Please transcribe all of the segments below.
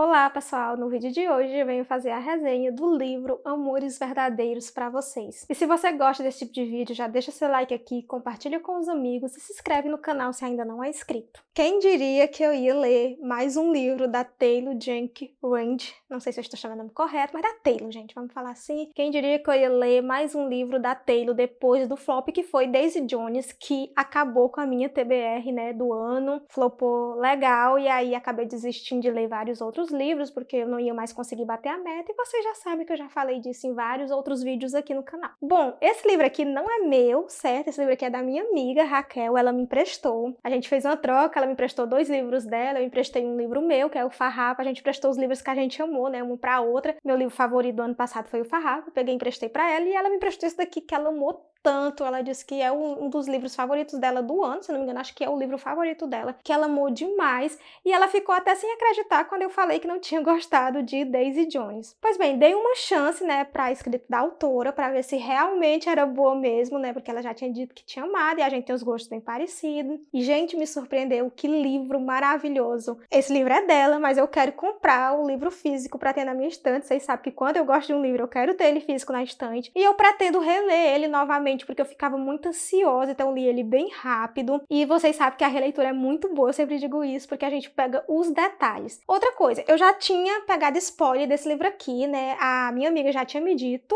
Olá pessoal, no vídeo de hoje eu venho fazer a resenha do livro Amores Verdadeiros para vocês. E se você gosta desse tipo de vídeo, já deixa seu like aqui, compartilha com os amigos e se inscreve no canal se ainda não é inscrito. Quem diria que eu ia ler mais um livro da Taylor Jenkins Reid, não sei se eu estou chamando o nome correto, mas da Taylor, gente, vamos falar assim. Quem diria que eu ia ler mais um livro da Taylor depois do flop que foi Daisy Jones, que acabou com a minha TBR, né, do ano, flopou legal e aí acabei desistindo de ler vários outros livros, porque eu não ia mais conseguir bater a meta, e vocês já sabem que eu já falei disso em vários outros vídeos aqui no canal. Bom, esse livro aqui não é meu, certo? Esse livro aqui é da minha amiga, Raquel, ela me emprestou. A gente fez uma troca, ela me emprestou 2 livros dela, eu emprestei um livro meu, que é o Farrapo, a gente emprestou os livros que a gente amou, né, uma pra outra. Meu livro favorito do ano passado foi o Farrapo, eu peguei e emprestei pra ela, e ela me emprestou esse daqui que ela amou tanto, ela disse que é um dos livros favoritos dela do ano, se não me engano, acho que é o livro favorito dela, que ela amou demais, e ela ficou até sem acreditar quando eu falei que não tinha gostado de Daisy Jones. Pois bem, dei uma chance, né, pra escrita da autora, pra ver se realmente era boa mesmo, né, porque ela já tinha dito que tinha amado, e a gente tem os gostos bem parecidos, e gente, me surpreendeu, que livro maravilhoso. Esse livro é dela, mas eu quero comprar o livro físico pra ter na minha estante, vocês sabem que quando eu gosto de um livro, eu quero ter ele físico na estante, e eu pretendo reler ele novamente, porque eu ficava muito ansiosa, então eu li ele bem rápido, e vocês sabem que a releitura é muito boa, eu sempre digo isso, porque a gente pega os detalhes. Outra coisa, eu já tinha pegado spoiler desse livro aqui, né, a minha amiga já tinha me dito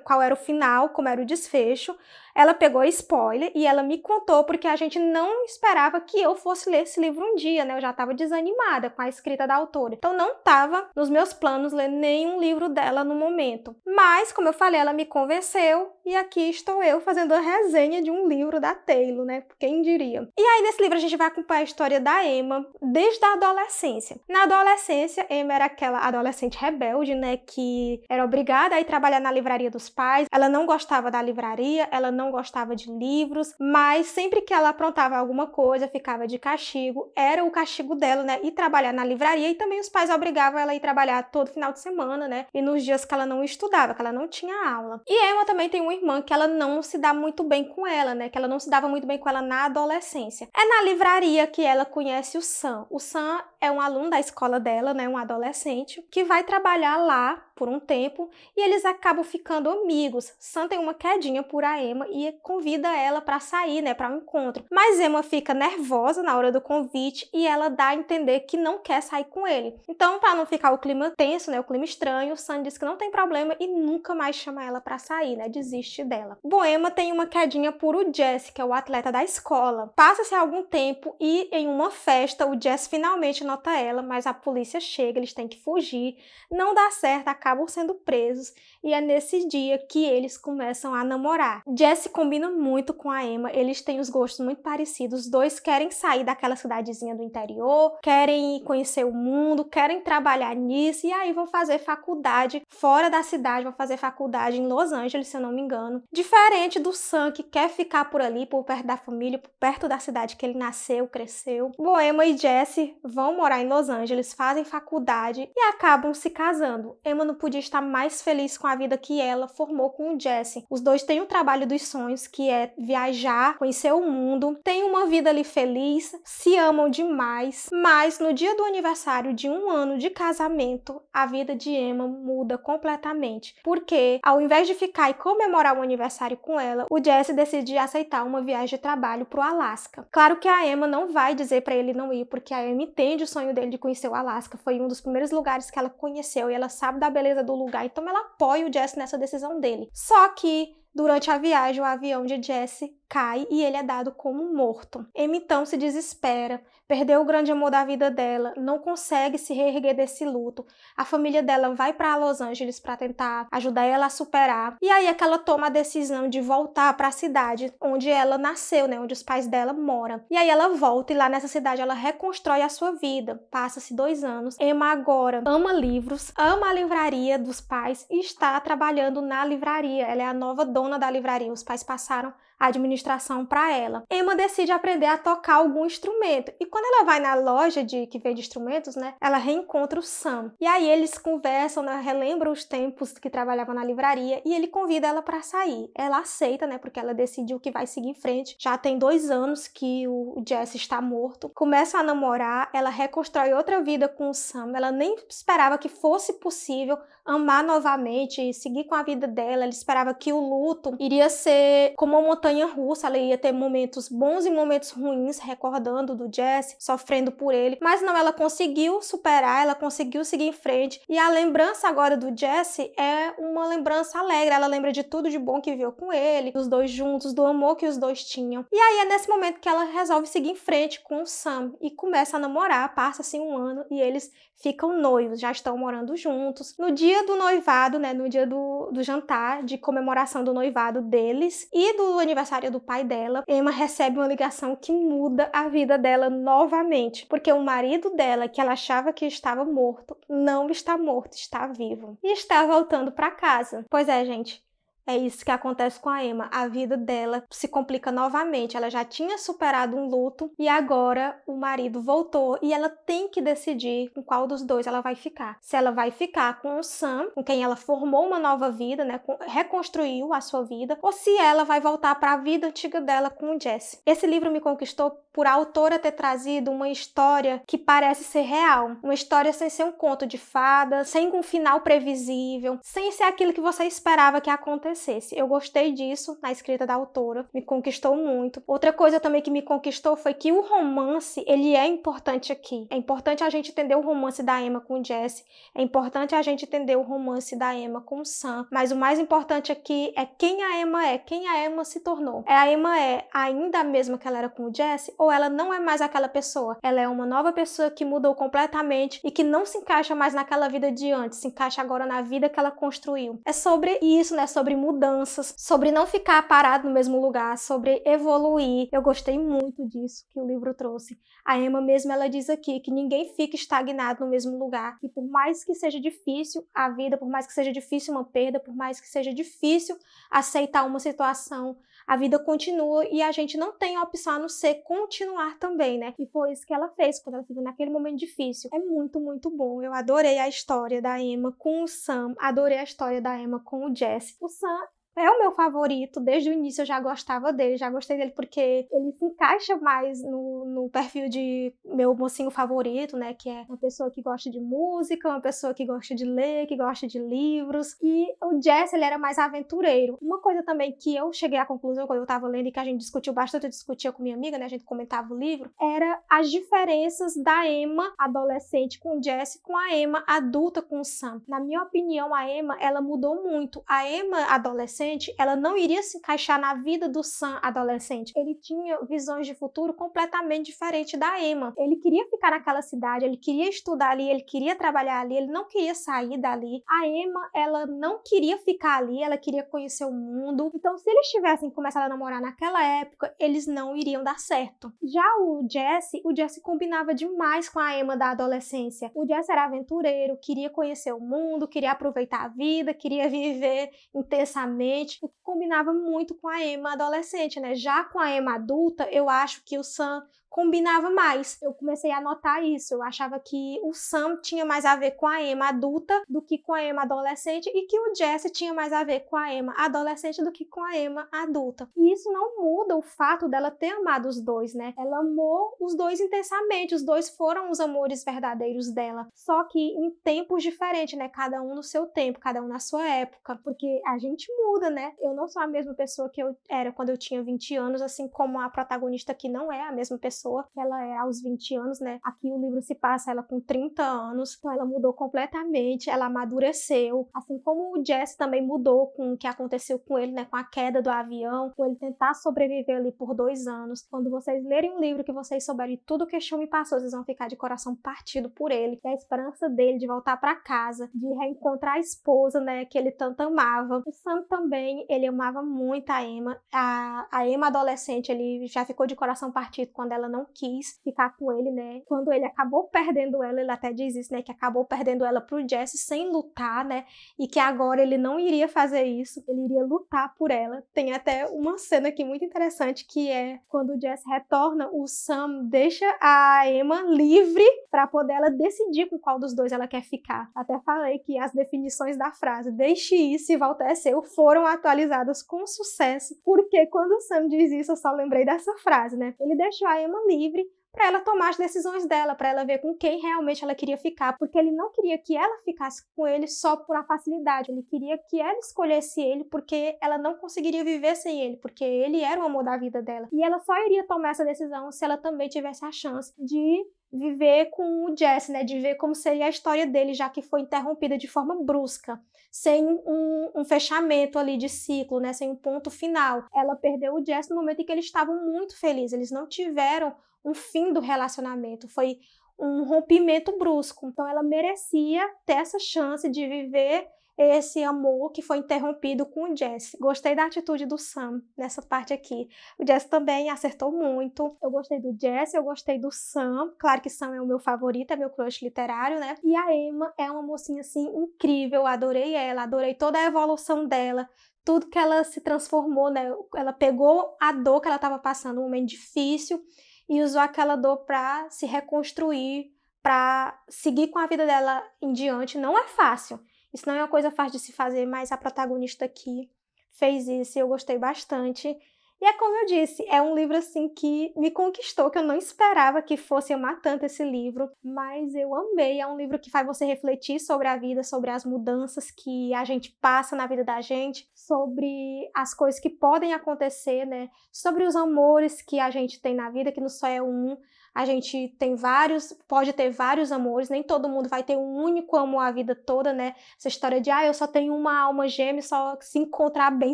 qual era o final, como era o desfecho. Ela pegou spoiler e ela me contou, porque a gente não esperava que eu fosse ler esse livro um dia, né? Eu já estava desanimada com a escrita da autora. Então não estava nos meus planos ler nenhum livro dela no momento. Mas, como eu falei, ela me convenceu e aqui estou eu fazendo a resenha de um livro da Taylor, né? Quem diria? E aí, nesse livro, a gente vai acompanhar a história da Emma desde a adolescência. Na adolescência, Emma era aquela adolescente rebelde, né? Que era obrigada a ir trabalhar na livraria dos pais. Ela não gostava da livraria, ela não gostava de livros, mas sempre que ela aprontava alguma coisa, ficava de castigo, era o castigo dela, né, ir trabalhar na livraria, e também os pais obrigavam ela a ir trabalhar todo final de semana, né, e nos dias que ela não estudava, que ela não tinha aula. E Emma também tem uma irmã que ela não se dá muito bem com ela, né, que ela não se dava muito bem com ela na adolescência. É na livraria que ela conhece o Sam. O Sam é um aluno da escola dela, né, um adolescente, que vai trabalhar lá por um tempo, e eles acabam ficando amigos. Sam tem uma quedinha por a Emma e convida ela para sair, né, para um encontro. Mas Emma fica nervosa na hora do convite e ela dá a entender que não quer sair com ele. Então, para não ficar o clima tenso, né, o clima estranho, Sam diz que não tem problema e nunca mais chama ela para sair, né, desiste dela. Bom, Emma tem uma quedinha por o Jesse, que é o atleta da escola. Passa-se algum tempo e em uma festa o Jesse finalmente nota ela, mas a polícia chega, eles têm que fugir. Não dá certo, acabam sendo presos e é nesse dia que eles começam a namorar. Jesse combina muito com a Emma, eles têm os gostos muito parecidos, os dois querem sair daquela cidadezinha do interior, querem conhecer o mundo, querem trabalhar nisso, e aí vão fazer faculdade fora da cidade, vão fazer faculdade em Los Angeles, se eu não me engano. Diferente do Sam, que quer ficar por ali, por perto da família, por perto da cidade que ele nasceu, cresceu. Bom, Emma e Jesse vão morar em Los Angeles, fazem faculdade e acabam se casando. Emma não podia estar mais feliz com a vida que ela formou com o Jesse. Os dois têm o trabalho dos sonhos, que é viajar, conhecer o mundo, têm uma vida ali feliz, se amam demais, mas no dia do aniversário de 1 ano de casamento, a vida de Emma muda completamente, porque ao invés de ficar e comemorar o aniversário com ela, o Jesse decide aceitar uma viagem de trabalho pro Alasca. Claro que a Emma não vai dizer para ele não ir, porque a Emma entende o sonho dele de conhecer o Alasca, foi um dos primeiros lugares que ela conheceu e ela sabe da beleza do lugar, então ela apoia o Jesse nessa decisão dele. Só que durante a viagem, o avião de Jesse cai e ele é dado como morto. Emma então se desespera, perdeu o grande amor da vida dela, não consegue se reerguer desse luto. A família dela vai para Los Angeles para tentar ajudar ela a superar. E aí é que ela toma a decisão de voltar para a cidade onde ela nasceu, né, onde os pais dela moram. E aí ela volta e lá nessa cidade ela reconstrói a sua vida. Passa-se 2 anos. Emma agora ama livros, ama a livraria dos pais e está trabalhando na livraria. Ela é a nova dona da livraria. Os pais passaram a administração para ela. Emma decide aprender a tocar algum instrumento e quando ela vai na loja que vende instrumentos, né, ela reencontra o Sam. E aí eles conversam, né, relembram os tempos que trabalhava na livraria e ele convida ela para sair. Ela aceita, né, porque ela decidiu que vai seguir em frente. Já tem 2 anos que o Jesse está morto. Começa a namorar, ela reconstrói outra vida com o Sam. Ela nem esperava que fosse possível amar novamente e seguir com a vida dela. Ela esperava que o luto iria ser como uma montanha-russa, ela ia ter momentos bons e momentos ruins, recordando do Jesse, sofrendo por ele, mas não, ela conseguiu superar, ela conseguiu seguir em frente, e a lembrança agora do Jesse é uma lembrança alegre, ela lembra de tudo de bom que viveu com ele, dos dois juntos, do amor que os dois tinham, e aí é nesse momento que ela resolve seguir em frente com o Sam, e começa a namorar, passa-se 1 ano, e eles ficam noivos, já estão morando juntos. No dia do noivado, né, no dia do jantar, de comemoração do noivado deles e do aniversário do pai dela, Emma recebe uma ligação que muda a vida dela novamente, porque o marido dela, que ela achava que estava morto, não está morto, está vivo e está voltando para casa. Pois é, gente. É isso que acontece com a Emma. A vida dela se complica novamente. Ela já tinha superado um luto e agora o marido voltou e ela tem que decidir com qual dos dois ela vai ficar. Se ela vai ficar com o Sam, com quem ela formou uma nova vida, né, reconstruiu a sua vida, ou se ela vai voltar para a vida antiga dela com o Jesse. Esse livro me conquistou por a autora ter trazido uma história que parece ser real. Uma história sem ser um conto de fada, sem um final previsível, sem ser aquilo que você esperava que acontecesse. Eu gostei disso na escrita da autora, me conquistou muito. Outra coisa também que me conquistou foi que o romance, ele é importante aqui. É importante a gente entender o romance da Emma com o Jesse, é importante a gente entender o romance da Emma com o Sam, mas o mais importante aqui é quem a Emma é, quem a Emma se tornou. A Emma é ainda a mesma que ela era com o Jesse, ou ela não é mais aquela pessoa? Ela é uma nova pessoa que mudou completamente e que não se encaixa mais naquela vida de antes, se encaixa agora na vida que ela construiu. É sobre isso, né? Sobre mudanças, sobre não ficar parado no mesmo lugar, sobre evoluir. Eu gostei muito disso que o livro trouxe. A Emma mesmo, ela diz aqui que ninguém fica estagnado no mesmo lugar, que por mais que seja difícil a vida, por mais que seja difícil uma perda, por mais que seja difícil aceitar uma situação, a vida continua e a gente não tem a opção a não ser continuar também, né? E foi isso que ela fez quando ela esteve naquele momento difícil. É muito, muito bom. Eu adorei a história da Emma com o Sam, adorei a história da Emma com o Jesse. O Sam é o meu favorito, desde o início eu já gostava dele, já gostei dele porque ele se encaixa mais no perfil de meu mocinho favorito, né, que é uma pessoa que gosta de música, uma pessoa que gosta de ler, que gosta de livros, e o Jesse, ele era mais aventureiro. Uma coisa também que eu cheguei à conclusão quando eu tava lendo e que a gente discutiu bastante, eu discutia com minha amiga, né, a gente comentava o livro, era as diferenças da Emma adolescente com o Jesse com a Emma adulta com o Sam. Na minha opinião, a Emma, ela mudou muito. A Emma adolescente, ela não iria se encaixar na vida do Sam adolescente. Ele tinha visões de futuro completamente diferentes da Emma. Ele queria ficar naquela cidade, ele queria estudar ali, ele queria trabalhar ali, ele não queria sair dali. A Emma, ela não queria ficar ali, ela queria conhecer o mundo. Então, se eles tivessem começado a namorar naquela época, eles não iriam dar certo. Já o Jesse combinava demais com a Emma da adolescência. O Jesse era aventureiro, queria conhecer o mundo, queria aproveitar a vida, queria viver intensamente, o que combinava muito com a Emma adolescente, né? Já com a Emma adulta, eu acho que o Sam combinava mais. Eu comecei a notar isso. Eu achava que o Sam tinha mais a ver com a Emma adulta do que com a Emma adolescente e que o Jesse tinha mais a ver com a Emma adolescente do que com a Emma adulta. E isso não muda o fato dela ter amado os dois, né? Ela amou os dois intensamente. Os dois foram os amores verdadeiros dela. Só que em tempos diferentes, né? Cada um no seu tempo, cada um na sua época. Porque a gente muda, né? Eu não sou a mesma pessoa que eu era quando eu tinha 20 anos, assim como a protagonista que não é a mesma pessoa que ela é aos 20 anos, né? Aqui o livro se passa ela com 30 anos, então ela mudou completamente, ela amadureceu, assim como o Jesse também mudou com o que aconteceu com ele, né? Com a queda do avião, com ele tentar sobreviver ali por 2 anos. Quando vocês lerem um livro que vocês souberem tudo o que Shumi passou, vocês vão ficar de coração partido por ele, e a esperança dele de voltar para casa, de reencontrar a esposa, né? Que ele tanto amava. O Sam também, ele amava muito a Emma. A Emma adolescente, ele já ficou de coração partido quando ela ela não quis ficar com ele, né? Quando ele acabou perdendo ela, ele até diz isso, né? Que acabou perdendo ela pro Jesse sem lutar, né? E que agora ele não iria fazer isso, ele iria lutar por ela. Tem até uma cena aqui muito interessante, que é quando o Jesse retorna, o Sam deixa a Emma livre para poder ela decidir com qual dos dois ela quer ficar. Até falei que as definições da frase "deixe isso e volte a ser" foram atualizadas com sucesso, porque quando o Sam diz isso, eu só lembrei dessa frase, né? Ele deixou a Emma livre para ela tomar as decisões dela, para ela ver com quem realmente ela queria ficar, porque ele não queria que ela ficasse com ele só por uma facilidade, ele queria que ela escolhesse ele, porque ela não conseguiria viver sem ele, porque ele era o amor da vida dela. E ela só iria tomar essa decisão se ela também tivesse a chance de viver com o Jesse, né, de ver como seria a história dele, já que foi interrompida de forma brusca, sem um fechamento ali de ciclo, né, sem um ponto final. Ela perdeu o Jesse no momento em que eles estavam muito felizes, eles não tiveram um fim do relacionamento, foi um rompimento brusco. Então ela merecia ter essa chance de viver esse amor que foi interrompido com o Jesse. Gostei da atitude do Sam nessa parte aqui. O Jesse também acertou muito. Eu gostei do Jesse, eu gostei do Sam. Claro que Sam é o meu favorito, é meu crush literário, né? E a Emma é uma mocinha, assim, incrível. Adorei ela, adorei toda a evolução dela. Tudo que ela se transformou, né? Ela pegou a dor que ela estava passando, um momento difícil, e usou aquela dor para se reconstruir, para seguir com a vida dela em diante. Não é fácil. Isso não é uma coisa fácil de se fazer, mas a protagonista aqui fez isso e eu gostei bastante. E é como eu disse, é um livro assim que me conquistou, que eu não esperava que fosse amar tanto esse livro, mas eu amei. É um livro que faz você refletir sobre a vida, sobre as mudanças que a gente passa na vida da gente, sobre as coisas que podem acontecer, né? Sobre os amores que a gente tem na vida, que não só é um. A gente tem vários, pode ter vários amores, nem todo mundo vai ter um único amor a vida toda, né? Essa história de, eu só tenho uma alma gêmea, só se encontrar bem,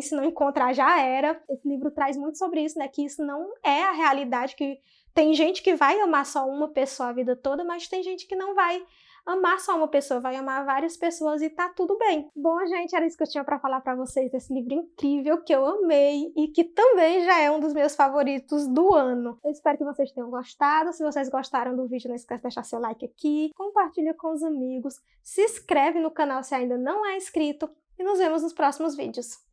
se não encontrar já era. Esse livro traz muito sobre isso, né? Que isso não é a realidade, que tem gente que vai amar só uma pessoa a vida toda, mas tem gente que não vai amar só uma pessoa, vai amar várias pessoas e tá tudo bem. Bom, gente, era isso que eu tinha pra falar pra vocês desse livro incrível que eu amei e que também já é um dos meus favoritos do ano. Eu espero que vocês tenham gostado. Se vocês gostaram do vídeo, não esquece de deixar seu like aqui, compartilha com os amigos, se inscreve no canal se ainda não é inscrito e nos vemos nos próximos vídeos.